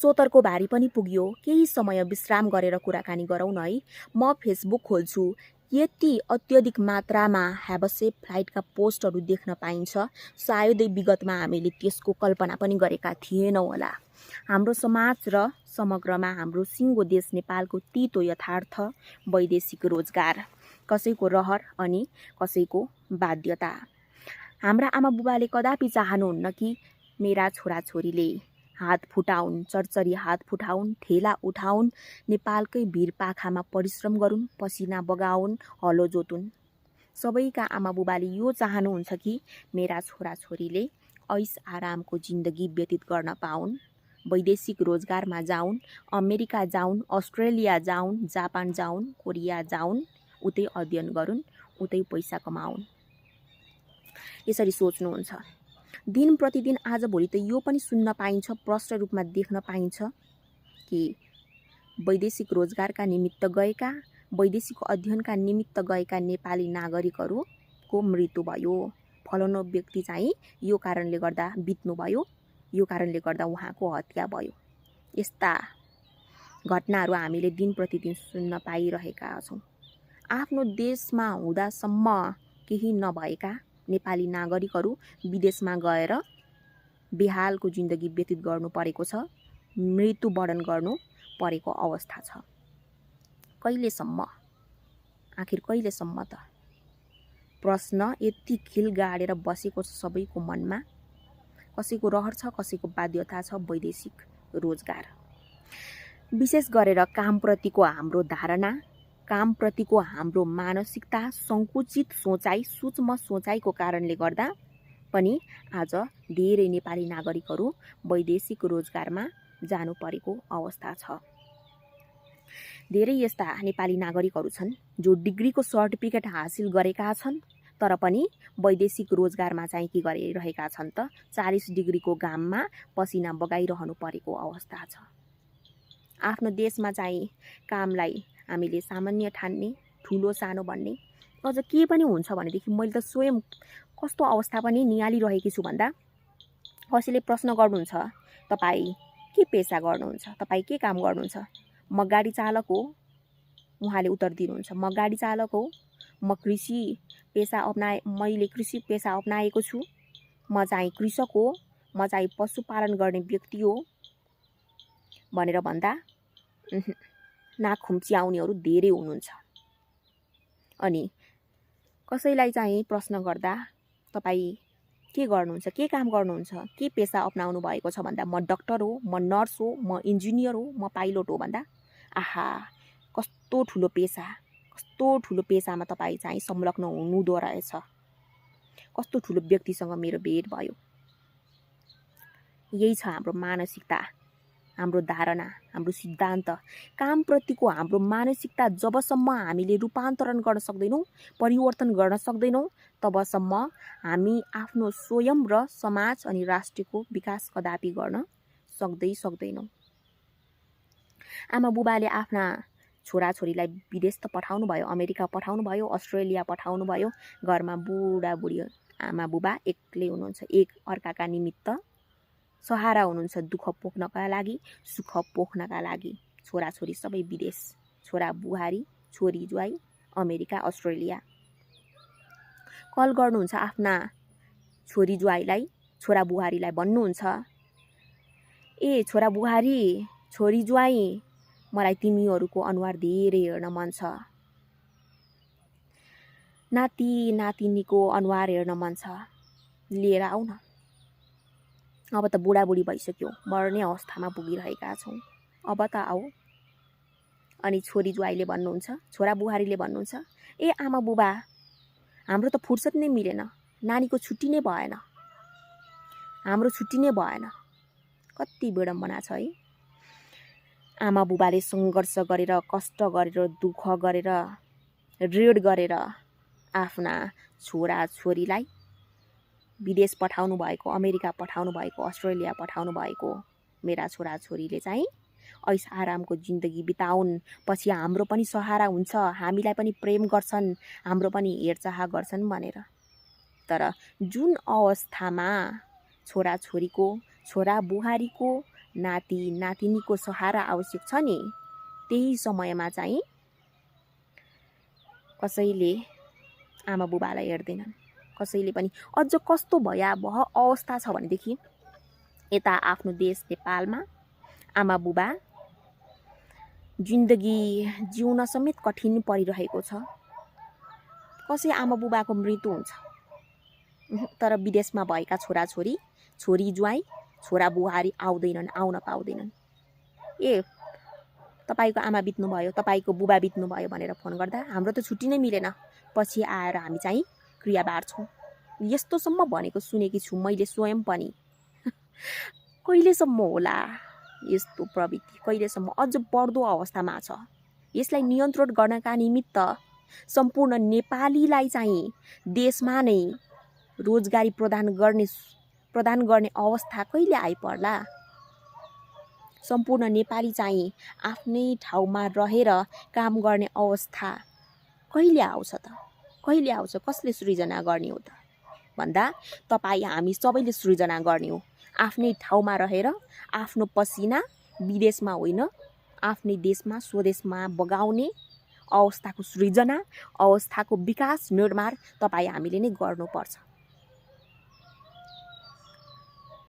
सोतरको भारी पनि पुग्यो। केही समय विश्राम गरेर कुराकानी गरौँ न है। म फेसबुक खोल्छु। यति अत्यधिक मात्रामा ह्याभसेप फ्लाइटका पोस्टहरू देख्न पाइन्छ। सायदै विगतमा हामीले त्यसको कल्पना पनि गरेका थिएनौँ होला। हाम्रो समाज र समग्रमा हाम्रो सिङ्गो देश नेपालको तीतो यथार्थ वैदेशिक रोजगार, कसैको रहर अनि कसैको बाध्यता। हाम्रा आमा बुबाले कदापि चाहनुहुन्न कि मेरा छोराछोरीले हात फुटाउन्, चरचरी हात फुटाउन्, ठेला उठाउन्, नेपालकै भिरपाखामा परिश्रम गरून्, पसिना बगाउन्, हलो जोतुन्। सबैका आमा बुबाले यो चाहनुहुन्छ कि मेरा छोराछोरीले ऐस आरामको जिन्दगी व्यतीत गर्न पाउन्, वैदेशिक रोजगारमा जाउन्, अमेरिका जाउन्, अस्ट्रेलिया जाउन्, जापान जाउन्, कोरिया जाउन्, उतै अध्ययन गरून्, उतै पैसा कमाउन्। यसरी सोच्नुहुन्छ। दिन प्रतिदिन आजभोलि त यो पनि सुन्न पाइन्छ, प्रष्ट रूपमा देख्न पाइन्छ कि वैदेशिक रोजगारका निमित्त गएका, वैदेशिक अध्ययनका निमित्त गएका नेपाली नागरिकहरूको मृत्यु भयो। फलानु व्यक्ति चाहिँ यो कारणले गर्दा बित्नुभयो, यो कारणले गर्दा उहाँको हत्या भयो। यस्ता घटनाहरू हामीले दिन प्रतिदिन सुन्न पाइरहेका छौँ। आफ्नो देशमा हुँदासम्म केही नभएका नेपाली नागरिकहरू विदेशमा गएर बेहालको जिन्दगी व्यतीत गर्नु परेको छ, मृत्युवरण गर्नु परेको अवस्था छ। कहिलेसम्म? आखिर कहिलेसम्म त? प्रश्न यति खिल गाडेर बसेको छ सबैको मनमा। कसैको रहर छ, कसैको बाध्यता छ वैदेशिक रोजगार। विशेष गरेर कामप्रतिको हाम्रो धारणा, कामप्रतिको हाम्रो मानसिकता, सङ्कुचित सोचाइ, सूक्ष्म सोचाइको कारणले गर्दा पनि आज धेरै नेपाली नागरिकहरू वैदेशिक रोजगारमा जानु परेको अवस्था छ। धेरै यस्ता नेपाली नागरिकहरू छन् जो डिग्रीको सर्टिफिकेट हासिल गरेका छन्, तर पनि वैदेशिक रोजगारमा चाहिँ के गरिरहेका छन् त 40 डिग्रीको घाममा पसिना बगाइरहनु परेको अवस्था छ। आफ्नो देशमा चाहिँ कामलाई हामीले सामान्य ठान्ने, ठुलो सानो भन्ने, अझ के पनि हुन्छ भनेदेखि मैले त स्वयं कस्तो अवस्था पनि निहालिरहेकी छु भन्दा कसैले प्रश्न गर्नुहुन्छ, तपाईँ के पेसा गर्नुहुन्छ, तपाईँ के काम गर्नुहुन्छ? म गाडी चालक हो, उहाँले उत्तर दिनुहुन्छ। म गाडी चालक हो, म मैले कृषि पेसा अपनाएको छु, म चाहिँ कृषक हो, म चाहिँ पशुपालन गर्ने व्यक्ति हो भनेर भन्दा नाक खुम्च्याउनेहरू धेरै हुनुहुन्छ। अनि कसैलाई चाहिँ प्रश्न गर्दा तपाईँ के गर्नुहुन्छ, के काम गर्नुहुन्छ, के पेसा अपनाउनु भएको छ भन्दा म डाक्टर हो, म नर्स हो, म इन्जिनियर हो, म पाइलट हो भन्दा आहा कस्तो ठुलो पेसामा तपाईँ चाहिँ संलग्न हुनुहुँदो रहेछ, कस्तो ठुलो व्यक्तिसँग मेरो भेट भयो। यही छ हाम्रो मानसिकता, हाम्रो धारणा, हाम्रो सिद्धान्त। कामप्रतिको हाम्रो मानसिकता जबसम्म हामीले रूपान्तरण गर्न सक्दैनौँ, परिवर्तन गर्न सक्दैनौँ, तबसम्म हामी आफ्नो स्वयं र समाज अनि राष्ट्रको विकास कदापि गर्न सक्दैनौँ। आमा बुबाले आफ्ना छोराछोरीलाई विदेश त पठाउनु भयो, अमेरिका पठाउनु भयो, अस्ट्रेलिया पठाउनु भयो। घरमा बुढाबुढी आमा बुबा एक्लै हुनुहुन्छ, एक अर्काका निमित्त सहारा हुनुहुन्छ, दुःख पोख्नका लागि, सुख पोख्नका लागि। छोराछोरी सबै विदेश, छोरा बुहारी, छोरी ज्वाई अमेरिका, अस्ट्रेलिया। कल गर्नुहुन्छ आफ्ना छोरी ज्वाइलाई, छोरा बुहारीलाई भन्नुहुन्छ, ए छोरा बुहारी, छोरी ज्वाई, मलाई तिमीहरूको अनुहार धेरै हेर्न मन छ, नाति नातिनीको अनुहार हेर्न मन छ, लिएर आऊ न। अब त बुढाबुढी भइसक्यो, मर्ने अवस्थामा पुगिरहेका छौँ, अब त आऊ। अनि छोरी ज्वाइले भन्नुहुन्छ, छोरा बुहारीले भन्नुहुन्छ, ए आमा बुबा, हाम्रो त फुर्सद नै मिलेन, नानीको छुट्टी नै भएन, हाम्रो छुट्टी नै भएन। कति विडम्बना छ है। आमा बुबाले सङ्घर्ष गरेर, कष्ट गरेर, दुःख गरेर, ऋण गरेर आफ्ना छोरा छोरीलाई विदेश पठाउनु भएको, अमेरिका पठाउनु भएको, अस्ट्रेलिया पठाउनु भएको मेरा छोरा छोरीले चाहिँ ऐस आरामको जिन्दगी बिताउन्, पछि हाम्रो पनि सहारा हुन्छ, हामीलाई पनि प्रेम गर्छन्, हाम्रो पनि हेरचाह गर्छन् भनेर। तर जुन अवस्थामा छोरा छोरीको, छोरा बुहारीको नाति नातिनीको सहारा आवश्यक छ नि, त्यही समयमा चाहिँ कसैले आमा बुबालाई हेर्दैनन्। कसैले पनि अझ कस्तो भयावह अवस्था छ भनेदेखि यता आफ्नो देश नेपालमा आमा बुबा जिन्दगी जिउन समेत कठिन परिरहेको छ। कसै आमा बुबाको मृत्यु हुन्छ, तर विदेशमा भएका छोराछोरी, छोरी ज्वाइँ, छोरा बुहारी आउन पाउँदैनन्। ए तपाईको आमा बित्नुभयो, तपाईको बुबा बित्नुभयो भनेर फोन गर्दा हाम्रो त छुट्टी नै मिलेन, पछि आएर हामी चाहिँ क्रिया बार्छौँ। यस्तोसम्म भनेको सुनेकी छु मैले स्वयं पनि। कहिलेसम्म होला यस्तो प्रवृत्ति, कहिलेसम्म? अझ बढ्दो अवस्थामा छ। यसलाई नियन्त्रण गर्नका निमित्त सम्पूर्ण नेपालीलाई चाहिँ देशमा नै रोजगारी प्रदान गर्ने अवस्था कहिले आइपर्ला? सम्पूर्ण नेपाली चाहिँ आफ्नै ठाउँमा रहेर काम गर्ने अवस्था कहिले आउँछ त? कहिले आउँछ? कसले सृजना गर्ने हो त भन्दा तपाईँ हामी सबैले सृजना गर्ने हो। आफ्नै ठाउँमा रहेर आफ्नो पसिना विदेशमा होइन, आफ्नै देशमा स्वदेशमा बगाउने अवस्थाको सृजना, अवस्थाको विकास निर्माण तपाईँ हामीले नै गर्नुपर्छ।